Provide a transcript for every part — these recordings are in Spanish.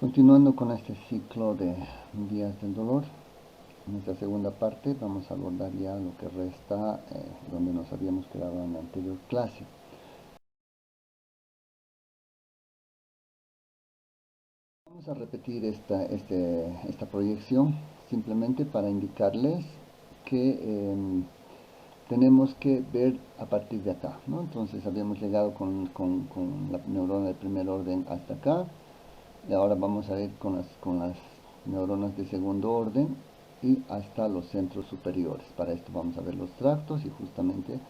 Continuando con este ciclo de vías del dolor, en esta segunda parte vamos a abordar ya lo que resta donde nos habíamos quedado en la anterior clase. Vamos a repetir esta proyección simplemente para indicarles que tenemos que ver a partir de acá, ¿no? Entonces habíamos llegado con la neurona de primer orden hasta acá, y ahora vamos a ir con las neuronas de segundo orden y hasta los centros superiores. Para esto vamos a ver los tractos y justamente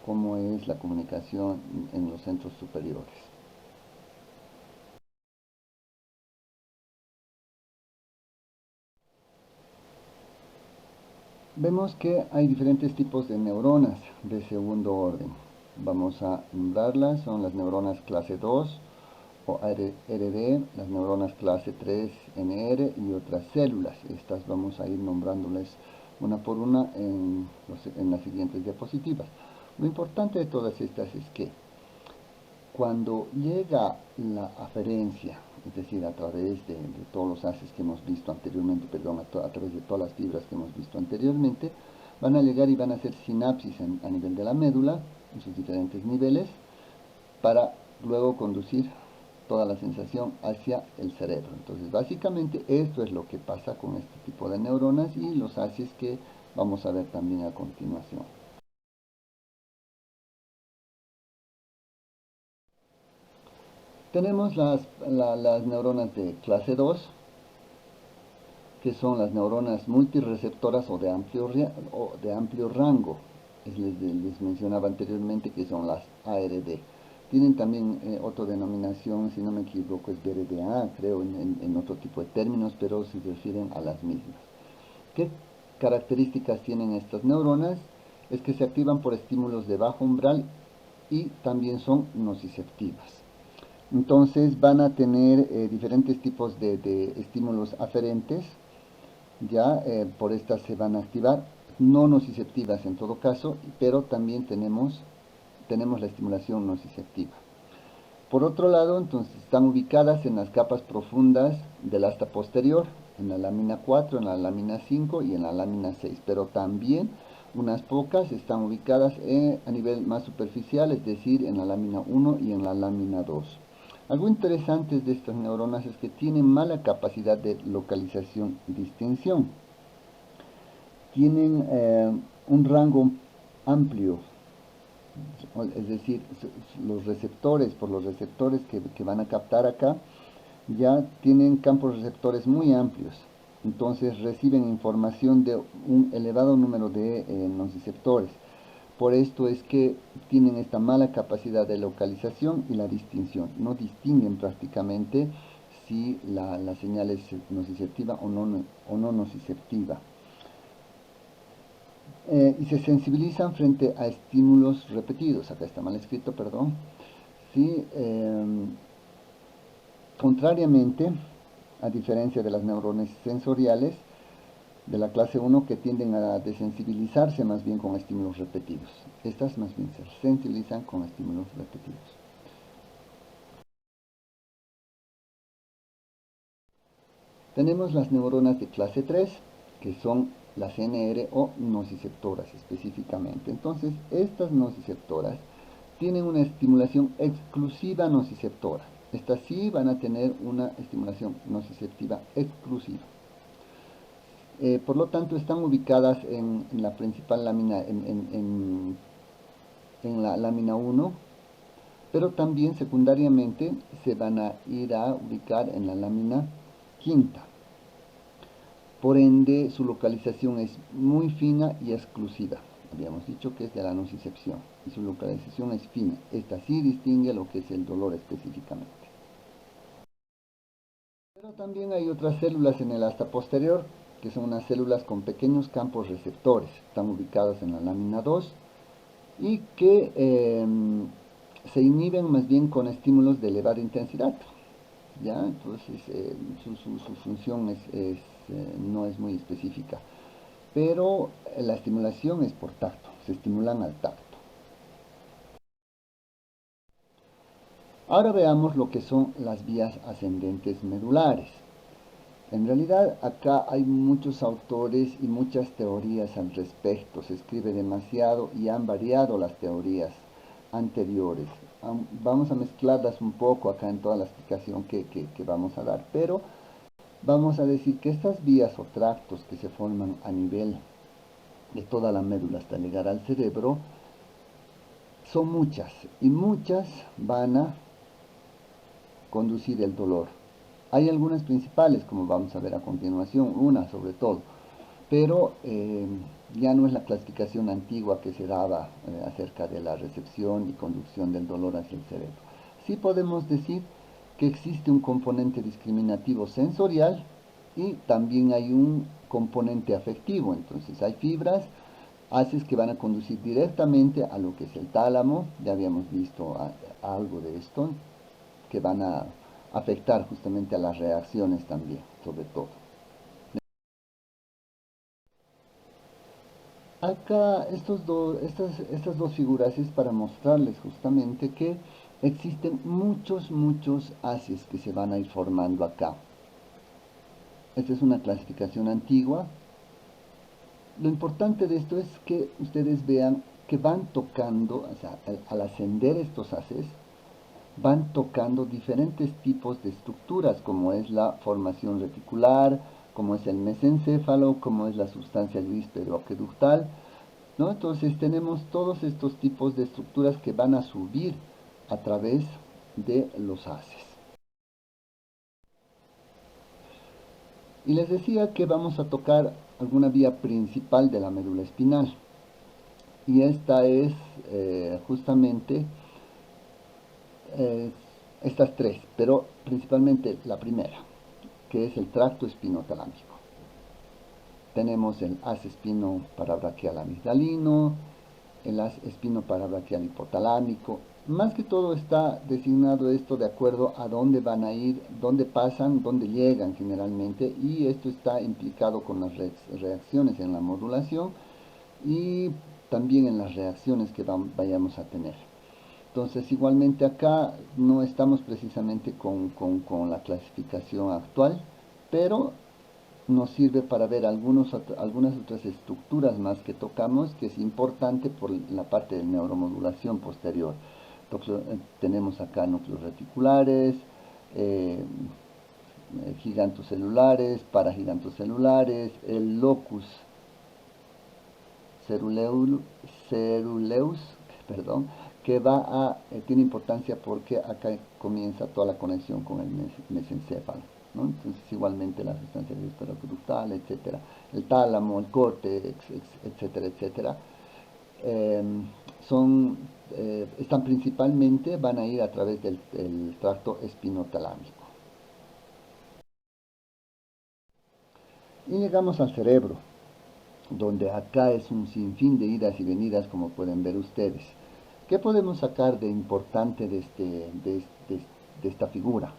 cómo es la comunicación en los centros superiores. Vemos que hay diferentes tipos de neuronas de segundo orden. Vamos a nombrarlas, son las neuronas clase 2 o RD, las neuronas clase 3 NR y otras células. Estas vamos a ir nombrándoles una por una en las siguientes diapositivas. Lo importante de todas estas es que cuando llega la aferencia, es decir, a través de todos los haces que hemos visto anteriormente, perdón, a través de todas las fibras que hemos visto anteriormente, van a llegar y van a hacer sinapsis a nivel de la médula, en sus diferentes niveles, para luego conducir toda la sensación hacia el cerebro. Entonces, básicamente esto es lo que pasa con este tipo de neuronas y los haces que vamos a ver también a continuación. Tenemos las neuronas de clase 2, que son las neuronas multireceptoras o de amplio rango. Les mencionaba anteriormente que son las ARD. Tienen también otra denominación, si no me equivoco, es BRDA, creo, en otro tipo de términos, pero se refieren a las mismas. ¿Qué características tienen estas neuronas? Es que se activan por estímulos de bajo umbral y también son nociceptivas. Entonces van a tener diferentes tipos de estímulos aferentes, ya por estas se van a activar, no nociceptivas en todo caso, pero también tenemos la estimulación nociceptiva. Por otro lado, entonces están ubicadas en las capas profundas del asta posterior, en la lámina 4, en la lámina 5 y en la lámina 6, pero también unas pocas están ubicadas a nivel más superficial, es decir, en la lámina 1 y en la lámina 2. Algo interesante de estas neuronas es que tienen mala capacidad de localización y distinción. Tienen un rango amplio, es decir, por los receptores que van a captar acá, ya tienen campos receptores muy amplios. Entonces reciben información de un elevado número de nociceptores. Por esto es que tienen esta mala capacidad de localización y la distinción. No distinguen prácticamente si la señal es nociceptiva o no nociceptiva. Y se sensibilizan frente a estímulos repetidos. Acá está mal escrito, perdón. ¿Sí? Contrariamente, a diferencia de las neuronas sensoriales de la clase 1 que tienden a desensibilizarse más bien con estímulos repetidos. Estas más bien se sensibilizan con estímulos repetidos. Tenemos las neuronas de clase 3, que son las NR o nociceptoras específicamente. Entonces, estas nociceptoras tienen una estimulación exclusiva nociceptora. Estas sí van a tener una estimulación nociceptiva exclusiva. Por lo tanto, están ubicadas en la principal lámina, en la lámina 1, pero también secundariamente se van a ir a ubicar en la lámina quinta. Por ende, su localización es muy fina y exclusiva. Habíamos dicho que es de la nocicepción y su localización es fina. Esta sí distingue lo que es el dolor específicamente. Pero también hay otras células en el asta posterior, que son unas células con pequeños campos receptores. Están ubicadas en la lámina 2 y que se inhiben más bien con estímulos de elevada intensidad. ¿Ya? Entonces su función no es muy específica, pero la estimulación es por tacto, se estimulan al tacto. Ahora veamos lo que son las vías ascendentes medulares. En realidad acá hay muchos autores y muchas teorías al respecto, se escribe demasiado y han variado las teorías anteriores. Vamos a mezclarlas un poco acá en toda la explicación que vamos a dar, pero vamos a decir que estas vías o tractos que se forman a nivel de toda la médula hasta llegar al cerebro son muchas y muchas van a conducir el dolor. Hay algunas principales, como vamos a ver a continuación, una sobre todo, pero ya no es la clasificación antigua que se daba acerca de la recepción y conducción del dolor hacia el cerebro. Sí podemos decir que existe un componente discriminativo sensorial y también hay un componente afectivo. Entonces hay fibras, haces que van a conducir directamente a lo que es el tálamo, ya habíamos visto algo de esto, que van a afectar justamente a las reacciones también, sobre todo. Acá estas dos figuras es para mostrarles justamente que existen muchos haces que se van a ir formando acá. Esta es una clasificación antigua. Lo importante de esto es que ustedes vean que van tocando, o sea, al ascender estos haces, van tocando diferentes tipos de estructuras, como es la formación reticular, como es el mesencéfalo, como es la sustancia gris periaqueductal, ¿no? Entonces tenemos todos estos tipos de estructuras que van a subir a través de los haces. Y les decía que vamos a tocar alguna vía principal de la médula espinal. Y esta es justamente eh, estas tres, pero principalmente la primera, que es el tracto espinotalámico. Tenemos el haz espino parabraquial amigdalino, el haz espino parabraquial hipotalámico. Más que todo está designado esto de acuerdo a dónde van a ir, dónde pasan, dónde llegan generalmente, y esto está implicado con las reacciones en la modulación y también en las reacciones que vayamos a tener. Entonces, igualmente acá no estamos precisamente con la clasificación actual, pero nos sirve para ver algunas otras estructuras más que tocamos, que es importante por la parte de neuromodulación posterior. Tenemos acá núcleos reticulares, eh, gigantocelulares, paragigantocelulares, el locus ceruleus, perdón, que tiene importancia porque acá comienza toda la conexión con el mesencéfalo, ¿no? Entonces igualmente la sustancia periaqueductal, etcétera, el tálamo, el córtex, etcétera, etcétera, eh, están principalmente, van a ir a través del tracto espinotalámico. Y llegamos al cerebro, donde acá es un sinfín de idas y venidas, como pueden ver ustedes. ¿Qué podemos sacar de importante de esta figura?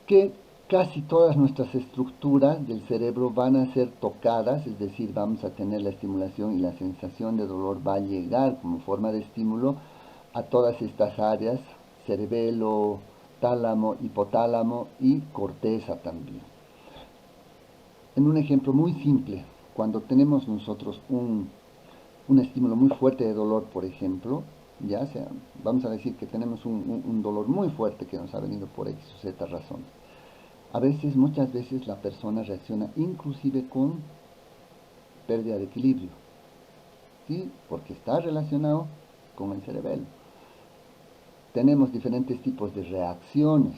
Que casi todas nuestras estructuras del cerebro van a ser tocadas, es decir, vamos a tener la estimulación y la sensación de dolor va a llegar como forma de estímulo a todas estas áreas, cerebelo, tálamo, hipotálamo y corteza también. En un ejemplo muy simple, cuando tenemos nosotros un estímulo muy fuerte de dolor, por ejemplo, ya sea, vamos a decir que tenemos un dolor muy fuerte que nos ha venido por X o Z razón. A veces, muchas veces, la persona reacciona inclusive con pérdida de equilibrio, ¿sí? Porque está relacionado con el cerebelo. Tenemos diferentes tipos de reacciones.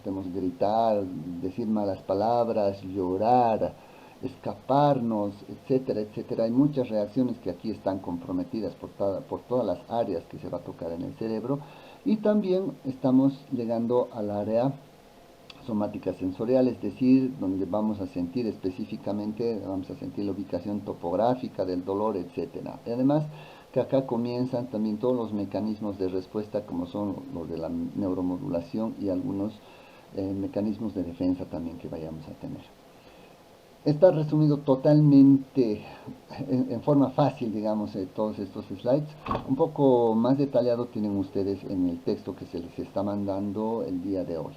Podemos gritar, decir malas palabras, llorar, escaparnos, etcétera, etcétera. Hay muchas reacciones que aquí están comprometidas por todas las áreas que se va a tocar en el cerebro. Y también estamos llegando al área somática sensorial, es decir, donde vamos a sentir específicamente, vamos a sentir la ubicación topográfica del dolor, etcétera. Y además que acá comienzan también todos los mecanismos de respuesta, como son los de la neuromodulación y algunos mecanismos de defensa también que vayamos a tener. Está resumido totalmente en forma fácil, digamos, todos estos slides. Un poco más detallado tienen ustedes en el texto que se les está mandando el día de hoy.